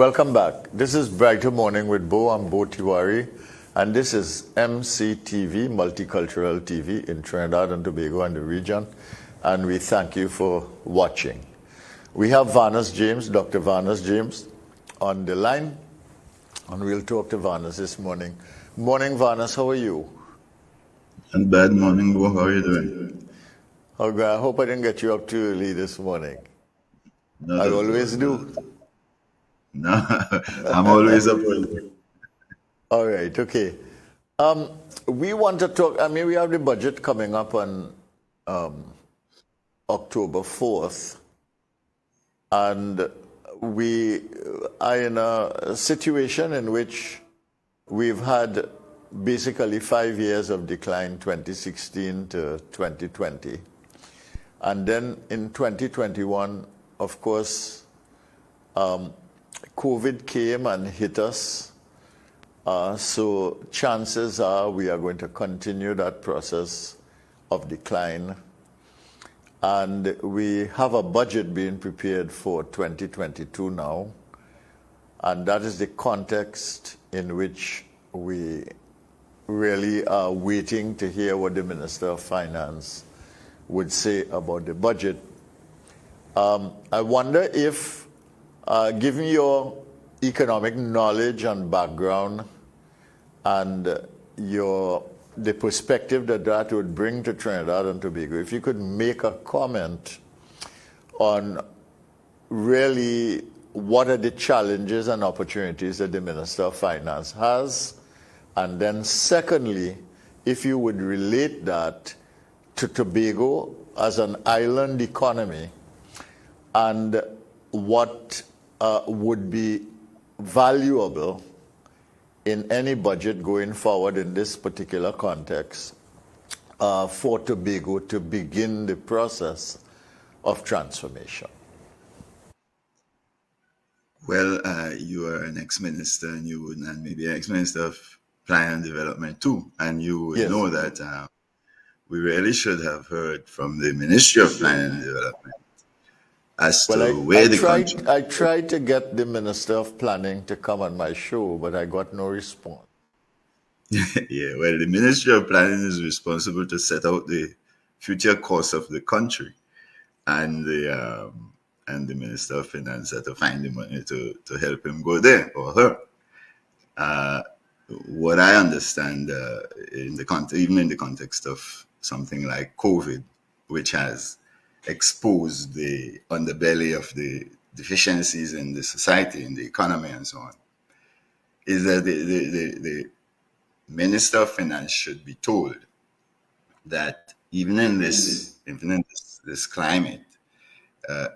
Welcome back. This is Brighter Morning with Bo. I'm Bo Tiwari, and this is MCTV, Multicultural TV in Trinidad and Tobago and the region, and we thank you for watching. We have Vanus James, Dr. Vanus James, on the line, and we'll talk to Vanus this morning. Morning, Vanus, how are you? And bad morning, Bo. How are you doing? Okay, I hope I didn't get you up too early this morning. No, I always do. No, I'm always up early. All right, okay. We want to talk, we have the budget coming up on October 4th, and we are in a situation in which we've had basically 5 years of decline, 2016 to 2020. And then in 2021, of course, COVID came and hit us. So chances are we are going to continue that process of decline. And we have a budget being prepared for 2022 now. And that is the context in which we really are waiting to hear what the Minister of Finance would say about the budget. I wonder if, given your economic knowledge and background and the perspective that would bring to Trinidad and Tobago, if you could make a comment on really what are the challenges and opportunities that the Minister of Finance has, and then secondly, if you would relate that to Tobago as an island economy and what would be valuable in any budget going forward in this particular context for Tobago to begin the process of transformation. Well, you are an ex-minister and maybe an ex-minister of Planning and Development too, and you would Yes. know that we really should have heard from the Ministry of Planning and Development as to where the country... I tried to get the Minister of Planning to come on my show, but I got no response. Yeah, well, the Ministry of Planning is responsible to set out the future course of the country, and the Minister of Finance had to find the money to help him go there, or her. What I understand, even in the context of something like COVID, which has exposed the underbelly of the deficiencies in the society, in the economy, and so on, is that the Minister of Finance should be told that even in this climate,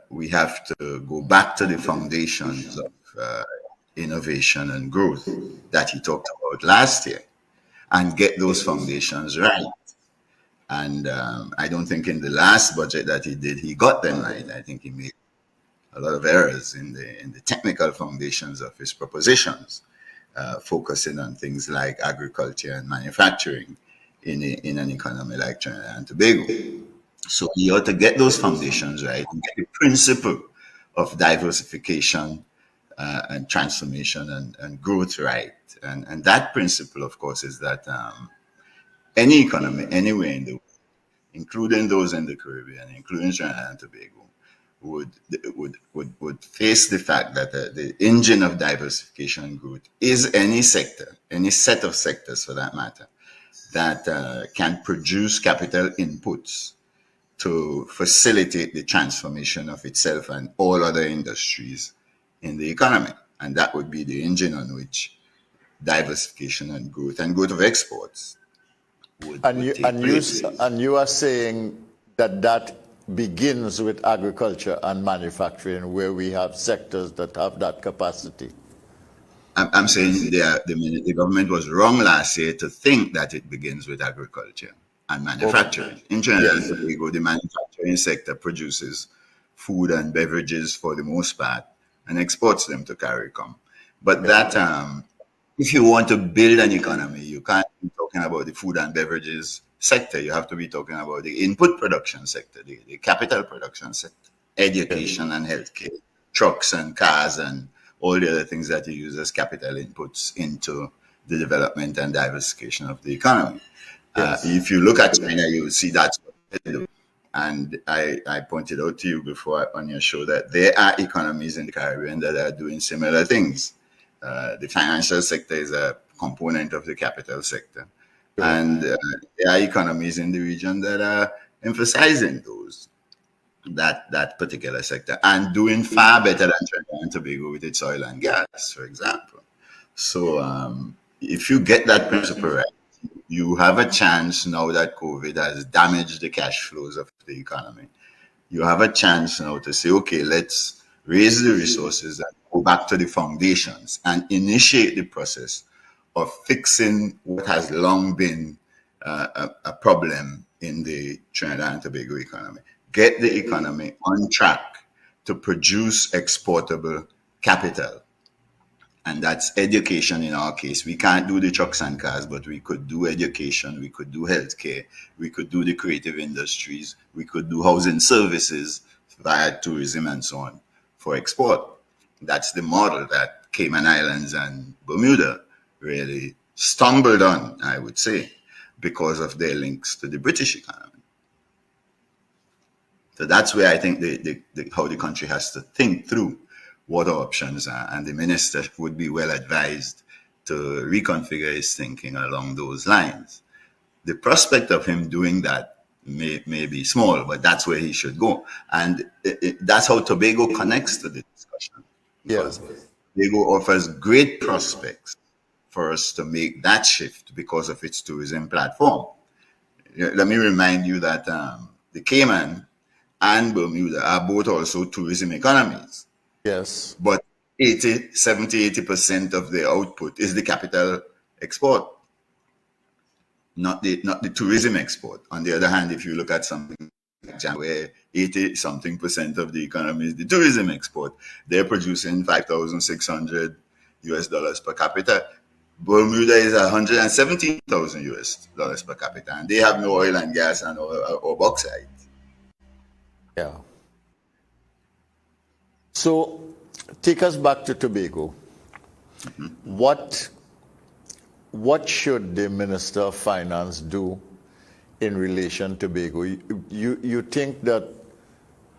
we have to go back to the foundations of innovation and growth that he talked about last year and get those foundations right. And I don't think in the last budget that he did, he got them right. I think he made a lot of errors in the technical foundations of his propositions, focusing on things like agriculture and manufacturing in an economy like Trinidad and Tobago. So he ought to get those foundations right and get the principle of diversification and transformation and growth right. And that principle, of course, is that any economy anywhere in the world, including those in the Caribbean, including Trinidad and Tobago, would face the fact that the engine of diversification and growth is any sector, any set of sectors for that matter, that can produce capital inputs to facilitate the transformation of itself and all other industries in the economy. And that would be the engine on which diversification and growth of exports would take place. And you are saying that begins with agriculture and manufacturing, where we have sectors that have that capacity. I'm saying the government was wrong last year to think that it begins with agriculture and manufacturing. Okay. In Trinidad and Tobago, the manufacturing sector produces food and beverages for the most part and exports them to CARICOM. But that, if you want to build an economy, you can't be talking about the food and beverages sector. You have to be talking about the input production sector, the capital production sector, education and healthcare, trucks and cars and all the other things that you use as capital inputs into the development and diversification of the economy. Yes. If you look at China, you will see that's what they do. And I pointed out to you before on your show that there are economies in the Caribbean that are doing similar things. The financial sector is a component of the capital sector. Sure. And there are economies in the region that are emphasizing that particular sector and doing far better than Trinidad and Tobago with its oil and gas, for example. So if you get that principle right, you have a chance now that COVID has damaged the cash flows of the economy. You have a chance now to say, okay, let's raise the resources and go back to the foundations and initiate the process of fixing what has long been a problem in the Trinidad and Tobago economy. Get the economy on track to produce exportable capital. And that's education in our case. We can't do the trucks and cars, but we could do education, we could do healthcare, we could do the creative industries, we could do housing services via tourism and so on for export. That's the model that Cayman Islands and Bermuda really stumbled on, I would say, because of their links to the British economy. So that's where I think how the country has to think through what our options are, and the minister would be well advised to reconfigure his thinking along those lines. The prospect of him doing that may be small, but that's where he should go. And that's how Tobago connects to the discussion. Because Tobago offers great prospects for us to make that shift because of its tourism platform. Let me remind you that the Cayman and Bermuda are both also tourism economies. Yes. But 80% of the output is the capital export, not the tourism export. On the other hand, if you look at something like Jamaica, where 80-something% of the economy is the tourism export, they're producing $5,600 per capita. Bermuda is $117,000 per capita, and they have no oil and gas and or bauxite. Yeah. So take us back to Tobago. Mm-hmm. What should the Minister of Finance do in relation to Tobago? You think that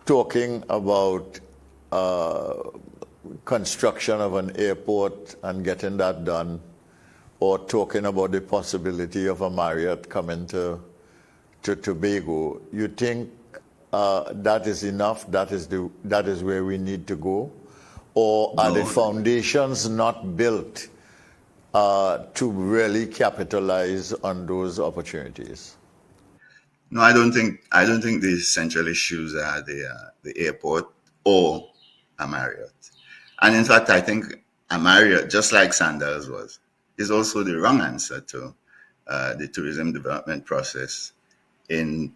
talking about construction of an airport and getting that done, or talking about the possibility of a Marriott coming to Tobago, you think that is enough? That is where we need to go? Or are the foundations not built to really capitalize on those opportunities? No, I don't think the central issues are the airport or a Marriott. And in fact, I think a Marriott, just like Sandals was, is also the wrong answer to the tourism development process in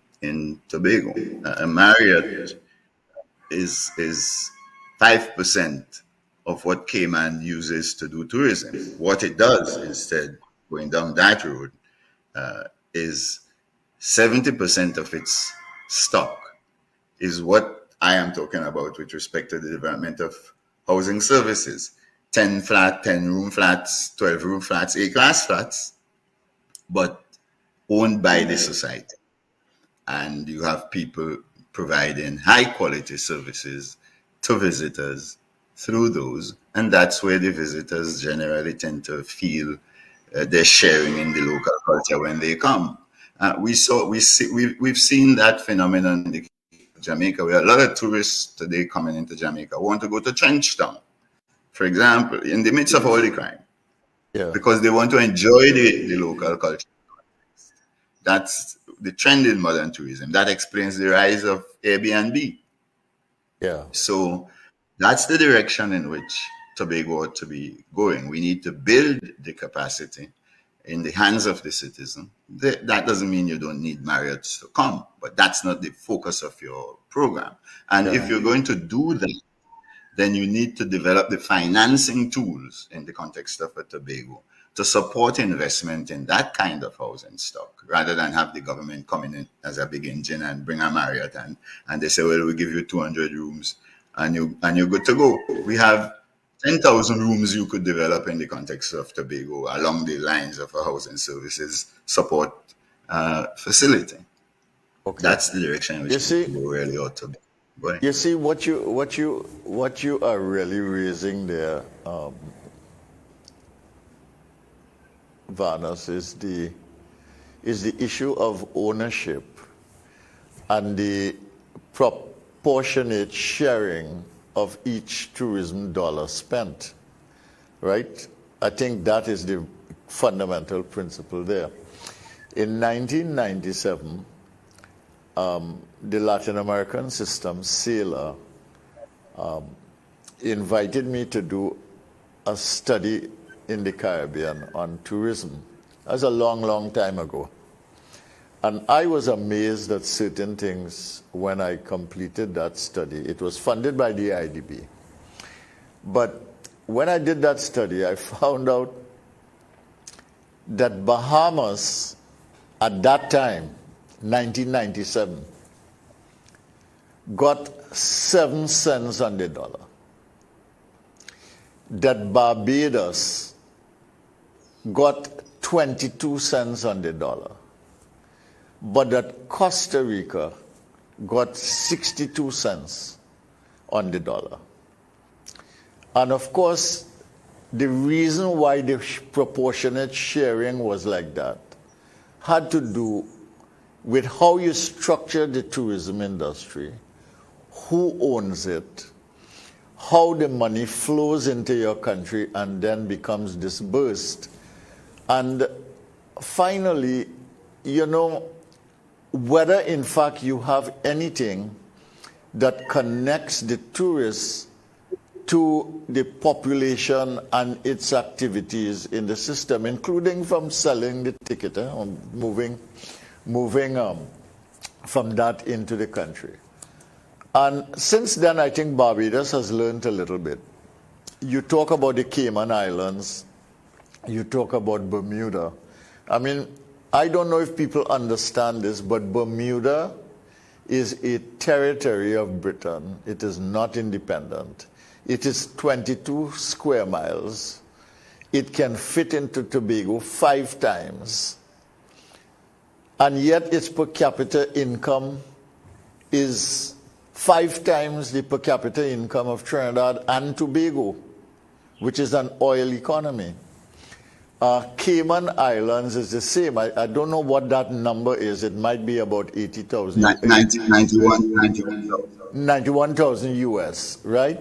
Tobago. A Marriott is 5% of what Cayman uses to do tourism. What it does instead, going down that road, is 70% of its stock is what I am talking about with respect to the development of housing services. 10 room flats, 12 room flats, A-class flats, but owned by the society. And you have people providing high quality services to visitors through those. And that's where the visitors generally tend to feel they're sharing in the local culture when they come. We've seen that phenomenon in Jamaica, where a lot of tourists today coming into Jamaica want to go to Trenchtown, for example, in the midst of all the crime, because they want to enjoy the local culture. That's the trend in modern tourism. That explains the rise of Airbnb. Yeah. So that's the direction in which Tobago ought to be going. We need to build the capacity in the hands of the citizen. That doesn't mean you don't need Marriotts to come, but that's not the focus of your program. And if you're going to do that, then you need to develop the financing tools in the context of a Tobago to support investment in that kind of housing stock, rather than have the government come in as a big engine and bring a Marriott and they say, well, we'll give you 200 rooms and you're good to go. We have 10,000 rooms you could develop in the context of Tobago along the lines of a housing services support facility. Okay. That's the direction which You see, we really ought to be going. you see what you are really raising there, Vanus, is the issue of ownership and the proportionate sharing of each tourism dollar spent, right? I think that is the fundamental principle there. In 1997, the Latin American system, SAILA, invited me to do a study in the Caribbean on tourism. That was a long, long time ago. And I was amazed at certain things when I completed that study. It was funded by the IDB. But when I did that study, I found out that Bahamas, at that time, 1997, got 7 cents on the dollar. That Barbados got 22 cents on the dollar. But that Costa Rica got 62 cents on the dollar. And of course, the reason why the proportionate sharing was like that had to do with how you structure the tourism industry, who owns it, how the money flows into your country and then becomes disbursed. And finally, you know, whether in fact you have anything that connects the tourists to the population and its activities in the system, including from selling the ticket, moving from that into the country. And since then, I think Barbados has learned a little bit. You talk about the Cayman Islands, you talk about Bermuda. I mean, I don't know if people understand this, but Bermuda is a territory of Britain. It is not independent. It is 22 square miles. It can fit into Tobago 5 times. And yet its per capita income is 5 times the per capita income of Trinidad and Tobago, which is an oil economy. Cayman Islands is the same. I don't know what that number is. It might be about 80,000. 91,000 US, right?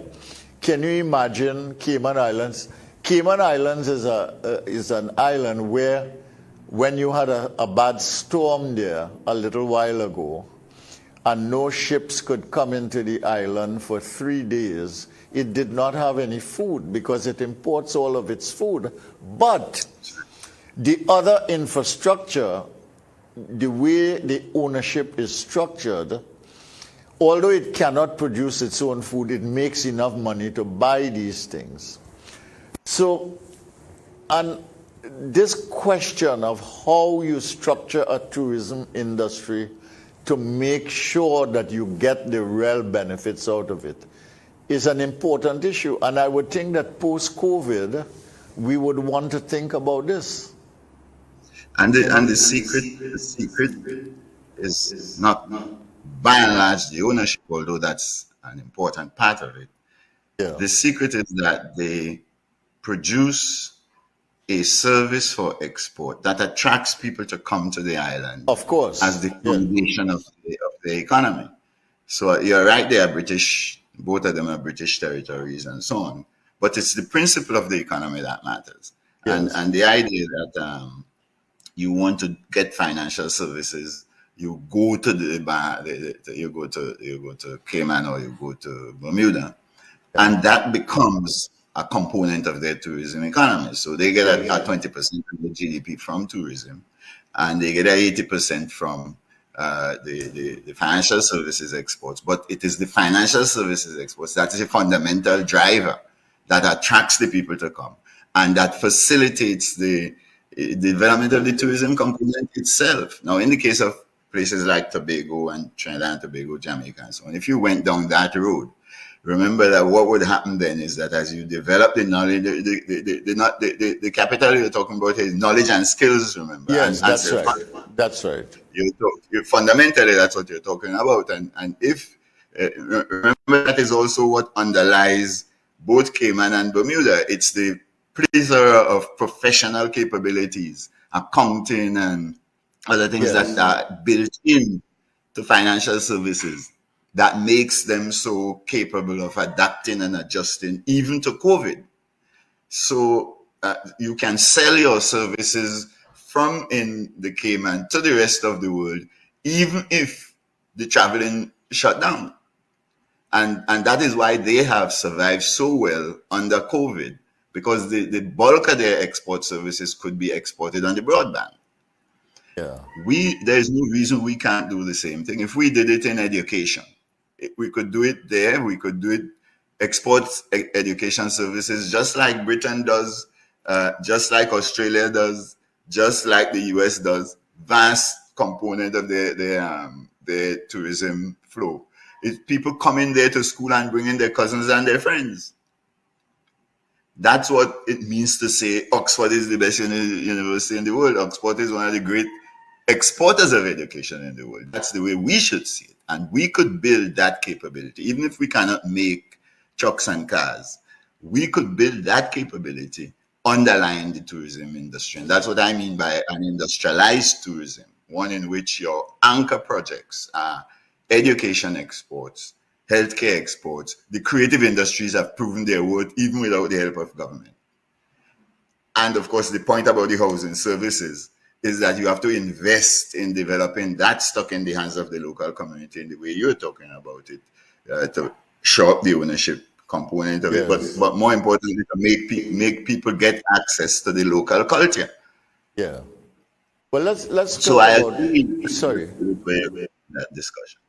Can you imagine Cayman Islands? Cayman Islands is an island where when you had a bad storm there a little while ago and no ships could come into the island for 3 days, it did not have any food because it imports all of its food. But the other infrastructure, the way the ownership is structured, although it cannot produce its own food, it makes enough money to buy these things. So, and this question of how you structure a tourism industry to make sure that you get the real benefits out of it is an important issue. And I would think that post-COVID, we would want to think about this. And the secret is not by and large the ownership, although that's an important part of it. Yeah. The secret is that they produce a service for export that attracts people to come to the island. Of course. As the foundation of the economy. So you're right, they are British, both of them are British territories and so on. But it's the principle of the economy that matters. Yes. And the idea that you want to get financial services, you go to you go to Cayman or you go to Bermuda, and that becomes a component of their tourism economy. So they get a 20% of the GDP from tourism, and they get 80% from the financial services exports. But it is the financial services exports that is a fundamental driver that attracts the people to come, and that facilitates the development of the tourism component itself. Now, in the case of places like Tobago and Trinidad and Tobago, Jamaica, and so on, if you went down that road, remember that what would happen then is that as you develop the knowledge, the capital you're talking about is knowledge and skills, remember, Yes, and that's right. self-confidence. That's right. Fundamentally, that's what you're talking about. And if, remember, that is also what underlies both Cayman and Bermuda. It's the plethora of professional capabilities, accounting and other things Yes. that are built in to financial services that makes them so capable of adapting and adjusting even to COVID. So you can sell your services from in the Cayman to the rest of the world, even if the traveling shut down. And that is why they have survived so well under COVID, because the bulk of their export services could be exported on the broadband. Yeah. There's no reason we can't do the same thing. If we did it in education, we could do it there. We could do it, export education services just like Britain does, just like Australia does, just like the US does. Vast component of their tourism flow. If people come in there to school and bring in their cousins and their friends. That's what it means to say Oxford is the best university in the world. Oxford is one of the great exporters of education in the world. That's the way we should see it. And we could build that capability. Even if we cannot make trucks and cars, we could build that capability underlying the tourism industry. And that's what I mean by an industrialized tourism, one in which your anchor projects are education exports, healthcare exports. The creative industries have proven their worth even without the help of government. And of course, the point about the housing services is that you have to invest in developing that stock in the hands of the local community in the way you're talking about it, to show up the ownership component of it, but more importantly, to make people get access to the local culture. Yeah. Well, let's So talk I about. agree Sorry. with that discussion.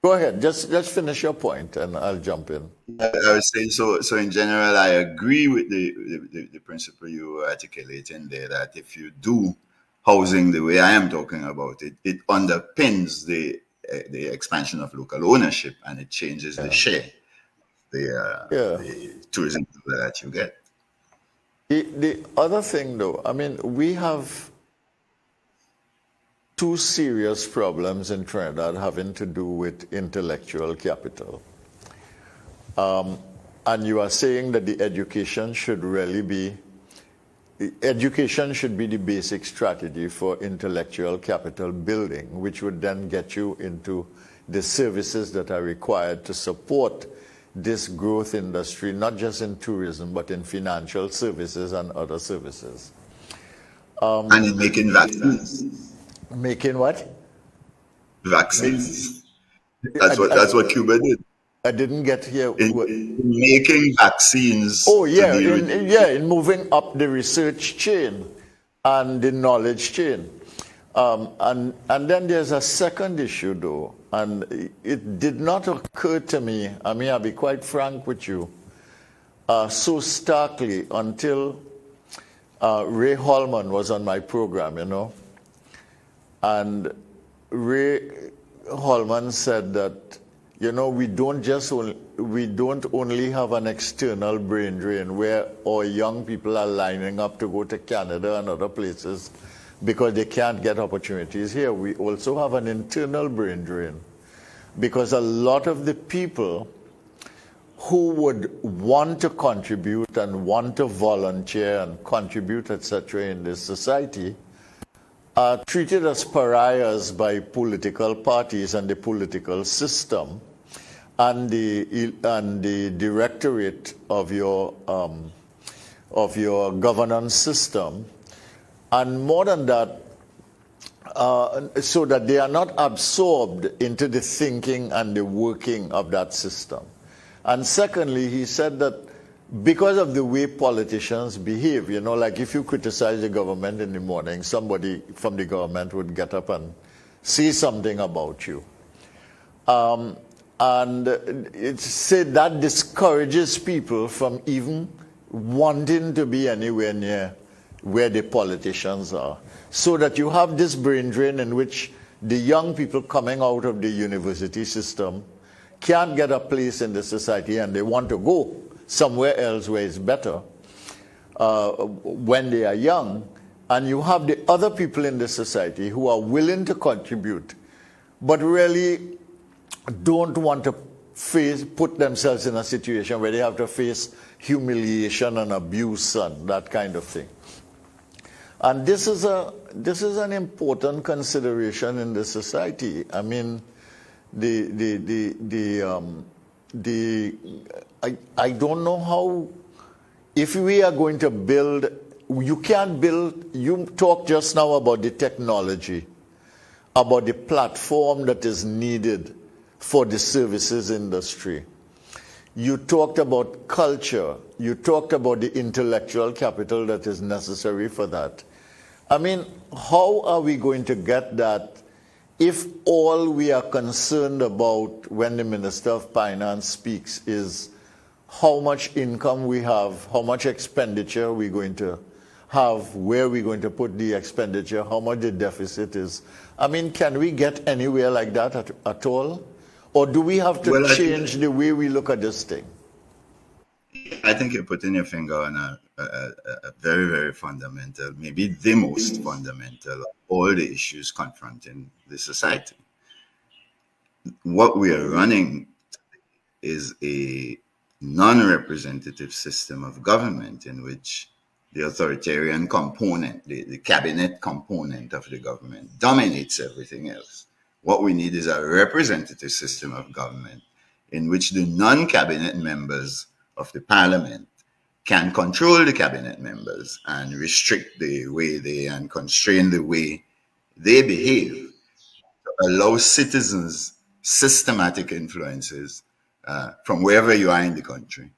Go ahead. Just finish your point, and I'll jump in. I was saying, so in general, I agree with the principle you were articulating there, that if you do housing the way I am talking about it, it underpins the expansion of local ownership, and it changes the share, the tourism that you get. The other thing, though, I mean, we have two serious problems in Trinidad having to do with intellectual capital. And you are saying that the education should really be, education should be the basic strategy for intellectual capital building, which would then get you into the services that are required to support this growth industry, not just in tourism, but in financial services and other services. And in making vaccines. Making what? Vaccines. That's what Cuba did. I didn't get here. In making vaccines. Oh, yeah, in moving up the research chain and the knowledge chain. And then there's a second issue, though, and it did not occur to me, I mean, I'll be quite frank with you, so starkly until Ray Holman was on my program, you know. And Ray Holman said that, you know, we don't only have an external brain drain where our young people are lining up to go to Canada and other places because they can't get opportunities here. We also have an internal brain drain because a lot of the people who would want to contribute and want to volunteer and contribute, etc., in this society are treated as pariahs by political parties and the political system and the directorate of your governance system, and more than that, so that they are not absorbed into the thinking and the working of that system. And secondly, he said that because of the way politicians behave, you know, like if you criticize the government in the morning, somebody from the government would get up and say something about you. And it said that discourages people from even wanting to be anywhere near where the politicians are. So that you have this brain drain in which the young people coming out of the university system can't get a place in the society and they want to go somewhere else where it's better when they are young, and you have the other people in the society who are willing to contribute but really don't want to put themselves in a situation where they have to face humiliation and abuse and that kind of thing. And this is an important consideration in the society. I mean, I don't know how, if we are going to build, you talked just now about the technology, about the platform that is needed for the services industry. You talked about culture. You talked about the intellectual capital that is necessary for that. I mean, how are we going to get that if all we are concerned about when the Minister of Finance speaks is how much income we have, how much expenditure we're going to have, where we're going to put the expenditure, how much the deficit is? I mean, can we get anywhere like that at all? Or do we have to change the way we look at this thing? I think you're putting your finger on a very, very fundamental, maybe the most fundamental of all the issues confronting the society. What we are running is a non-representative system of government in which the authoritarian component, the cabinet component of the government, dominates everything else. What we need is a representative system of government in which the non-cabinet members of the parliament can control the cabinet members and restrict the way and constrain the way they behave, to allow citizens systematic influences from wherever you are in the country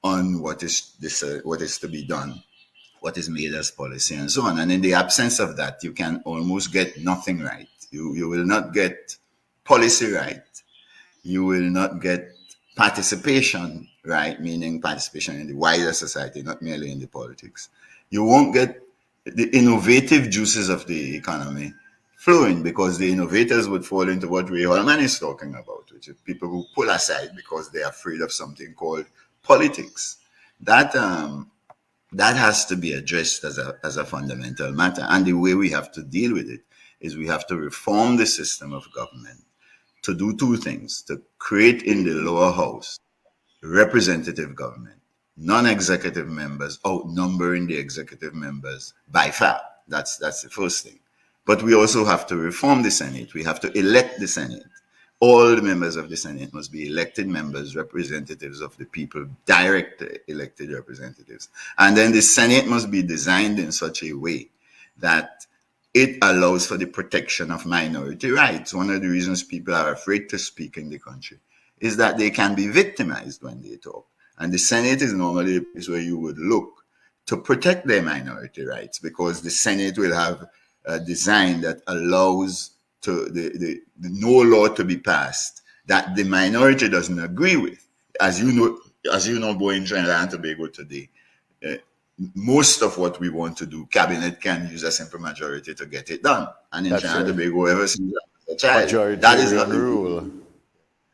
on what is to be done, what is made as policy, and so on. And in the absence of that, you can almost get nothing right. You will not get policy right. You will not get participation right, meaning participation in the wider society, not merely in the politics. You won't get the innovative juices of the economy flowing, because the innovators would fall into what Ray Holman is talking about, which is people who pull aside because they're afraid of something called politics. That has to be addressed as a fundamental matter. And the way we have to deal with it is we have to reform the system of government to do two things: to create in the lower house representative government, non-executive members outnumbering the executive members by far. That's the first thing. But we also have to reform the Senate. We have to elect the Senate. All the members of the Senate must be elected members, representatives of the people, direct elected representatives. And then the Senate must be designed in such a way that it allows for the protection of minority rights. One of the reasons people are afraid to speak in the country is that they can be victimized when they talk. And the Senate is normally a place where you would look to protect their minority rights, because the Senate will have a design that allows the no law to be passed that the minority doesn't agree with. As you know, going Trinidad and Tobago today, most of what we want to do, cabinet can use a simple majority to get it done. And in Trinidad and Tobago, ever since a child, that is not the rule.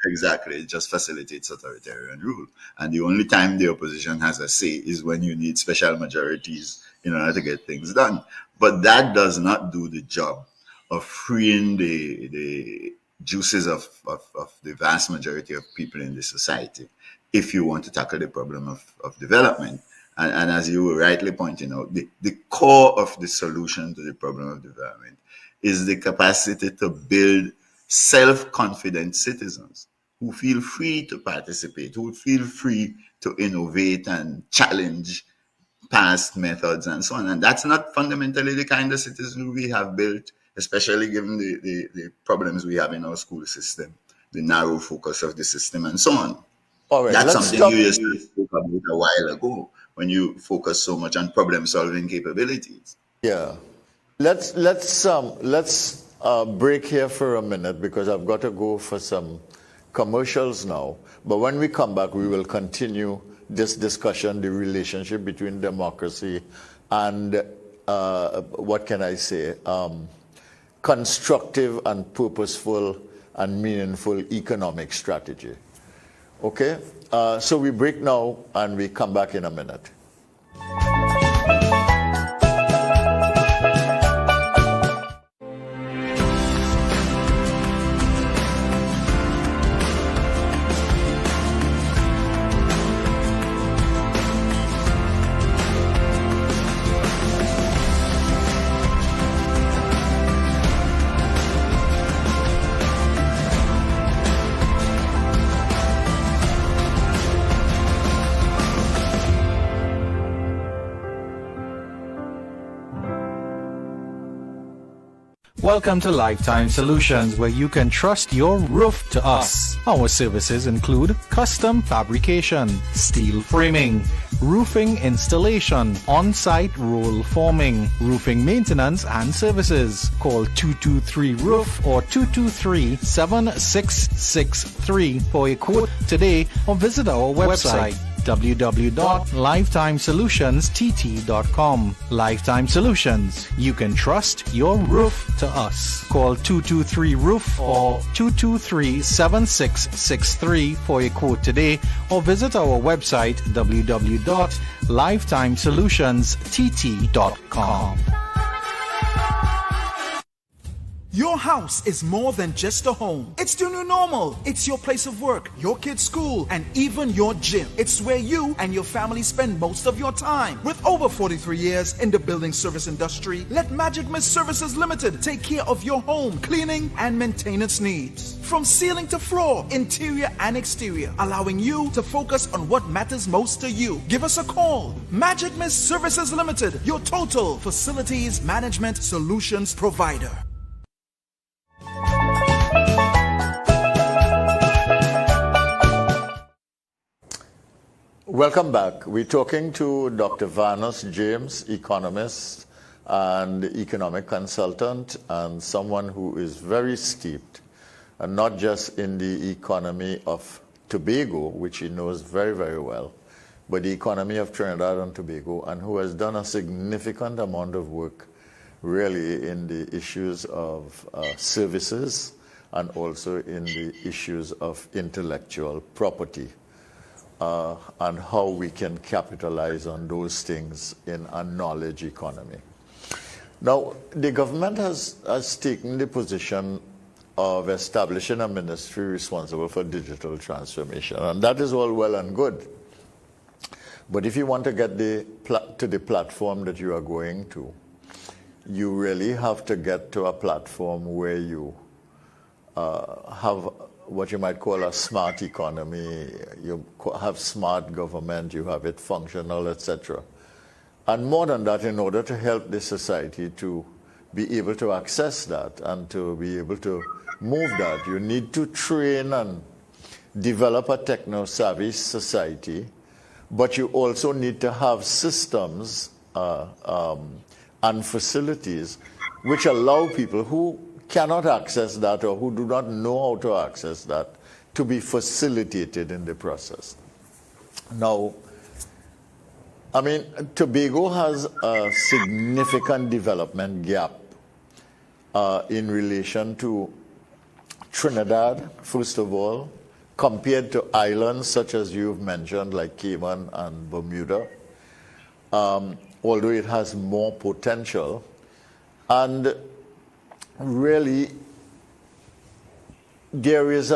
Exactly, it just facilitates authoritarian rule. And the only time the opposition has a say is when you need special majorities in order to get things done. But that does not do the job of freeing the juices of the vast majority of people in the society if you want to tackle the problem of development. And as you were rightly pointing out, the core of the solution to the problem of development is the capacity to build self-confident citizens who feel free to participate, who feel free to innovate and challenge past methods and so on. And that's not fundamentally the kind of citizens we have built, especially given the problems we have in our school system, the narrow focus of the system and so on. All right, that's something you just spoke about a while ago when you focus so much on problem-solving capabilities. Yeah. Let's break here for a minute, because I've got to go for some commercials now. But when we come back, we will continue this discussion, the relationship between democracy and, what can I say, constructive and purposeful and meaningful economic strategy. Okay, so we break now and we come back in a minute. Welcome to Lifetime Solutions, where you can trust your roof to us. Our services include custom fabrication, steel framing, roofing installation, on-site roll forming, roofing maintenance and services. Call 223-ROOF or 223-7663 for a quote today or visit our website www.lifetimesolutionst.com. Lifetime Solutions. You can trust your roof to us. Call 223-ROOF or 223-7663 for a quote today or visit our website www.lifetimesolutionstt.com. Your house is more than just a home. It's the new normal. It's your place of work, your kid's school, and even your gym. It's where you and your family spend most of your time. With over 43 years in the building service industry, let Magic Mist Services Limited take care of your home cleaning and maintenance needs. From ceiling to floor, interior and exterior, allowing you to focus on what matters most to you. Give us a call. Magic Mist Services Limited, your total facilities management solutions provider. Welcome back. We're talking to Dr. Vanus James, economist and economic consultant, and someone who is very steeped, and not just in the economy of Tobago, which he knows very, very well, but the economy of Trinidad and Tobago, and who has done a significant amount of work really in the issues of services and also in the issues of intellectual property. And how we can capitalize on those things in a knowledge economy. Now, the government has taken the position of establishing a ministry responsible for digital transformation, and that is all well and good. But if you want to get to the platform that you are going to, you really have to get to a platform where you have what you might call a smart economy, you have smart government, you have it functional, etc. And more than that, in order to help the society to be able to access that and to be able to move that, you need to train and develop a techno-savvy society, but you also need to have systems and facilities which allow people who cannot access that or who do not know how to access that to be facilitated in the process. Now, I mean, Tobago has a significant development gap in relation to Trinidad, first of all, compared to islands such as you've mentioned, like Cayman and Bermuda, although it has more potential. And really, there is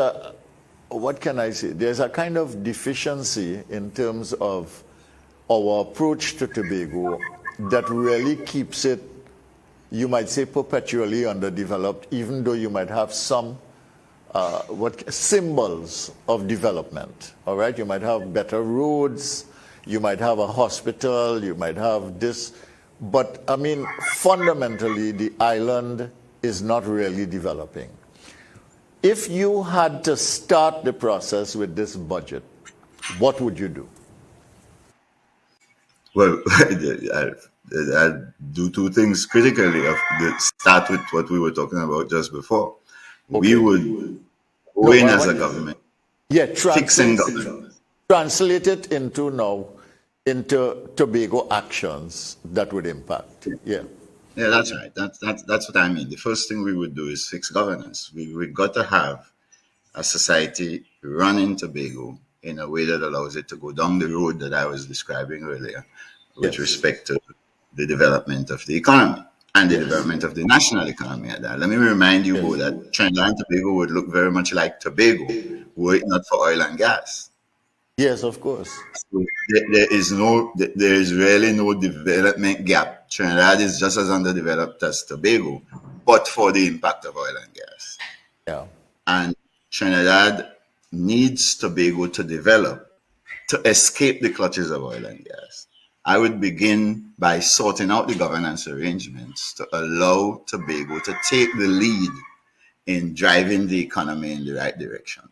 what can I say? There's a kind of deficiency in terms of our approach to Tobago that really keeps it, you might say, perpetually underdeveloped, even though you might have some symbols of development. All right, you might have better roads, you might have a hospital, you might have this, but I mean, fundamentally, the island is not really developing. If you had to start the process with this budget, what would you do? Well, I'd do two things critically. Start with what we were talking about just before. Okay. We would go in as a government. Yeah, fixing government. Translate it into Tobago actions that would impact. Yeah. Yeah, that's right. That's what I mean. The first thing we would do is fix governance. We got to have a society running Tobago in a way that allows it to go down the road that I was describing earlier with Yes. respect to the development of the economy and the Yes. development of the national economy at that. Let me remind you, Bo, that Trinidad and Tobago would look very much like Tobago were it not for oil and gas. Yes, of course. So there is really no development gap. Trinidad is just as underdeveloped as Tobago, but for the impact of oil and gas. Yeah. And Trinidad needs Tobago to develop to escape the clutches of oil and gas. I would begin by sorting out the governance arrangements to allow Tobago to take the lead in driving the economy in the right direction.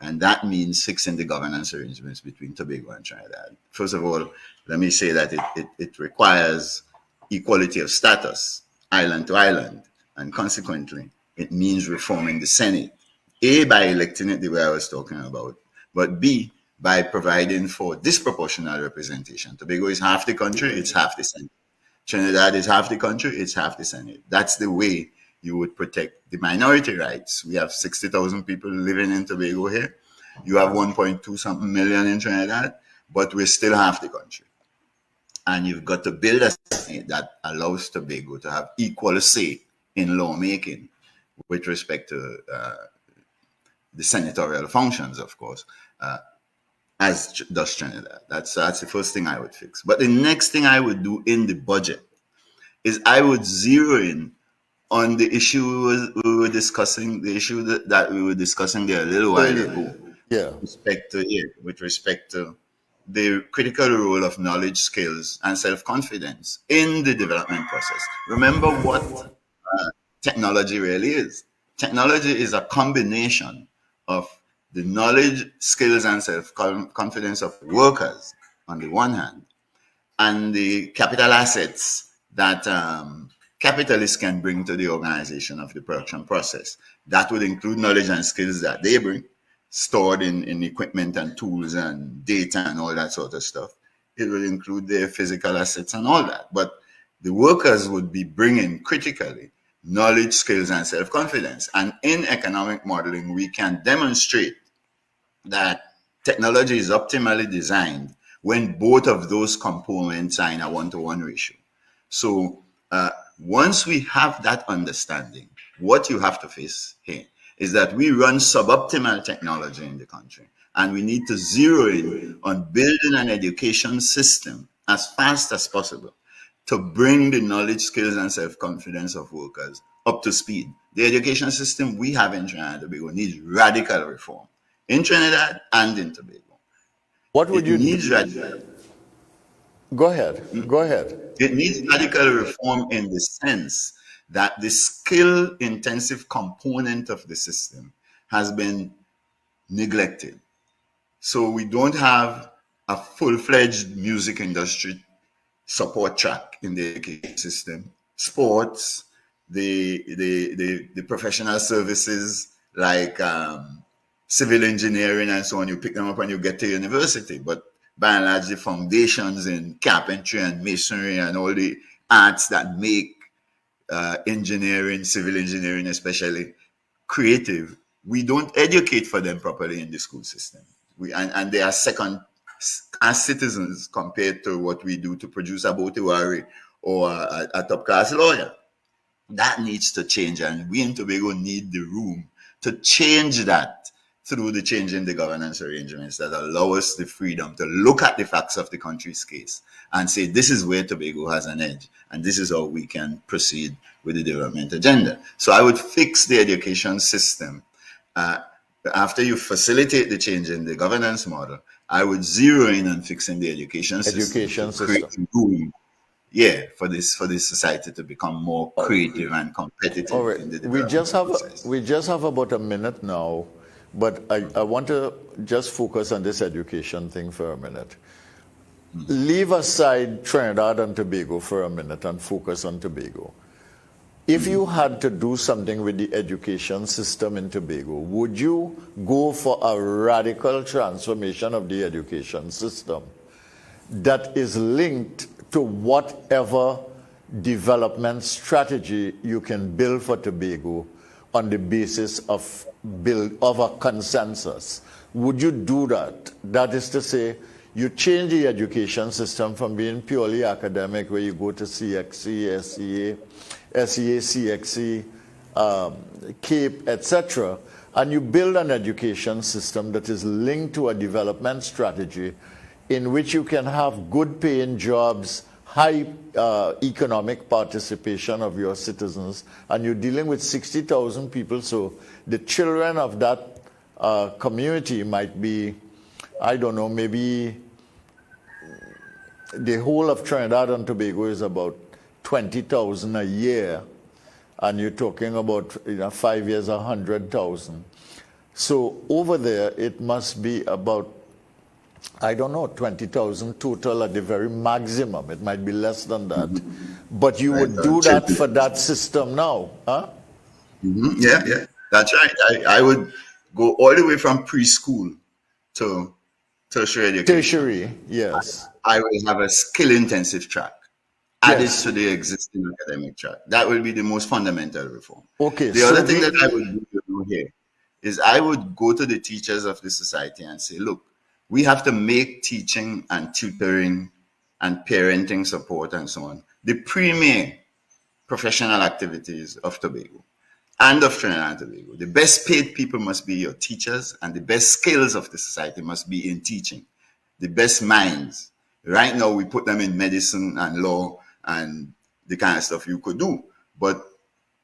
And that means fixing the governance arrangements between Tobago and Trinidad. First of all, let me say that it requires equality of status, island to island, and consequently, it means reforming the Senate. A, by electing it the way I was talking about, but B, by providing for disproportional representation. Tobago is half the country, it's half the Senate. Trinidad is half the country, it's half the Senate. That's the way you would protect the minority rights. We have 60,000 people living in Tobago here. You have 1.2 something million in Trinidad, but we're still half the country. And you've got to build a Senate that allows Tobago to have equal say in lawmaking with respect to the senatorial functions, of course, as does Trinidad. That's the first thing I would fix. But the next thing I would do in the budget is I would zero in on the issue we were discussing, the issue that we were discussing there a little while ago. Yeah. With respect to the critical role of knowledge, skills, and self-confidence in the development process. Remember what technology really is. Technology is a combination of the knowledge, skills, and self-confidence of workers on the one hand, and the capital assets that capitalists can bring to the organization of the production process. That would include knowledge and skills that they bring, stored in equipment and tools and data and all that sort of stuff. It will include their physical assets and all that. But the workers would be bringing critically knowledge, skills, and self-confidence. And in economic modeling, we can demonstrate that technology is optimally designed when both of those components are in a one-to-one ratio. So once we have that understanding, what you have to face here is that we run suboptimal technology in the country, and we need to zero in on building an education system as fast as possible to bring the knowledge, skills, and self-confidence of workers up to speed. The education system we have in Trinidad and Tobago needs radical reform in Trinidad and in Tobago. What would you do? Go ahead. It needs radical reform in the sense that the skill-intensive component of the system has been neglected. So we don't have a full-fledged music industry support track in the education system. Sports, the professional services like civil engineering and so on, you pick them up when you get to university. But by and large, the foundations in carpentry and masonry and all the arts that make engineering, civil engineering especially, creative, we don't educate for them properly in the school system. And they are second as citizens compared to what we do to produce a Botiwari or a top-class lawyer. That needs to change, and we in Tobago need the room to change that through the change in the governance arrangements that allow us the freedom to look at the facts of the country's case and say, this is where Tobago has an edge, and this is how we can proceed with the development agenda. So I would fix the education system. After you facilitate the change in the governance model, I would zero in on fixing the education system. Create room, for this society to become more creative and competitive. All right. In the development We just have about a minute now, but I want to just focus on this education thing for a minute. Leave aside Trinidad and Tobago for a minute and focus on Tobago. If you had to do something with the education system in Tobago, would you go for a radical transformation of the education system that is linked to whatever development strategy you can build for Tobago on the basis of a consensus? would you do that? That is to say, you change the education system from being purely academic, where you go to CXC, SEA, CXC, CAPE, etc., and you build an education system that is linked to a development strategy in which you can have good paying jobs, high economic participation of your citizens, and you're dealing with 60,000 people, so the children of that community might be, I don't know, maybe the whole of Trinidad and Tobago is about 20,000 a year, and you're talking about 5 years, 100,000. So over there, it must be about, I don't know, 20,000 total at the very maximum. It might be less than that. But you would do that for that system now, huh? Yeah, that's right. I would go all the way from preschool to tertiary education. Tertiary, yes. I will have a skill-intensive track added to the existing academic track. That will be the most fundamental reform. Okay. The other thing that I would do here is I would go to the teachers of the society and say, look, we have to make teaching and tutoring and parenting support and so on the premier professional activities of Tobago and of Trinidad and Tobago. The best paid people must be your teachers, and the best skills of the society must be in teaching. The best minds. Right now, we put them in medicine and law and the kind of stuff you could do. But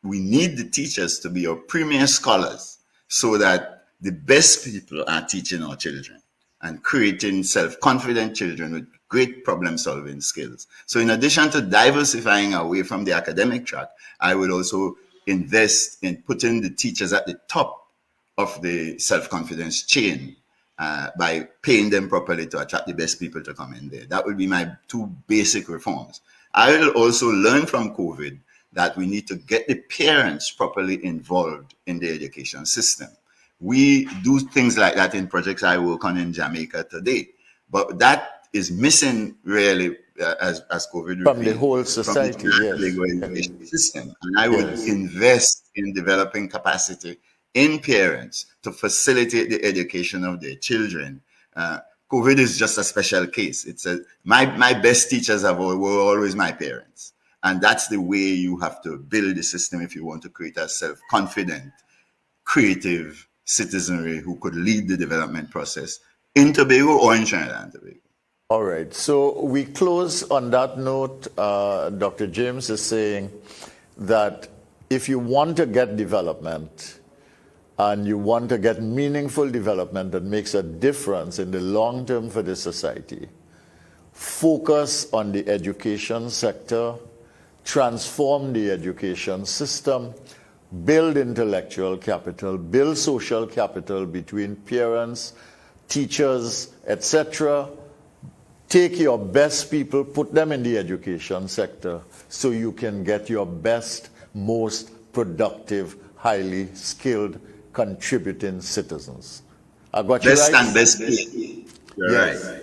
we need the teachers to be your premier scholars so that the best people are teaching our children and creating self-confident children with great problem-solving skills. So in addition to diversifying away from the academic track, I would also invest in putting the teachers at the top of the self-confidence chain by paying them properly to attract the best people to come in there. That would be my two basic reforms. I will also learn from COVID that we need to get the parents properly involved in the education system. We do things like that in projects I work on in Jamaica today, but that is missing really as COVID from the whole society, from the education system. And I would invest in developing capacity in parents to facilitate the education of their children. COVID is just a special case. My best teachers were always my parents. And that's the way you have to build the system if you want to create a self-confident, creative citizenry who could lead the development process in Tobago or in Trinidad and Tobago. All right. So we close on that note. Dr. James is saying that if you want to get development and you want to get meaningful development that makes a difference in the long term for the society, focus on the education sector, transform the education system, build intellectual capital, build social capital between parents, teachers, etc. Take your best people, put them in the education sector so you can get your best, most productive, highly skilled, contributing citizens. I got you right? Best and best paid. Yes. Right.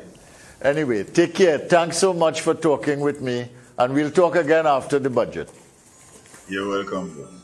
Anyway, take care. Thanks so much for talking with me, and we'll talk again after the budget. You're welcome.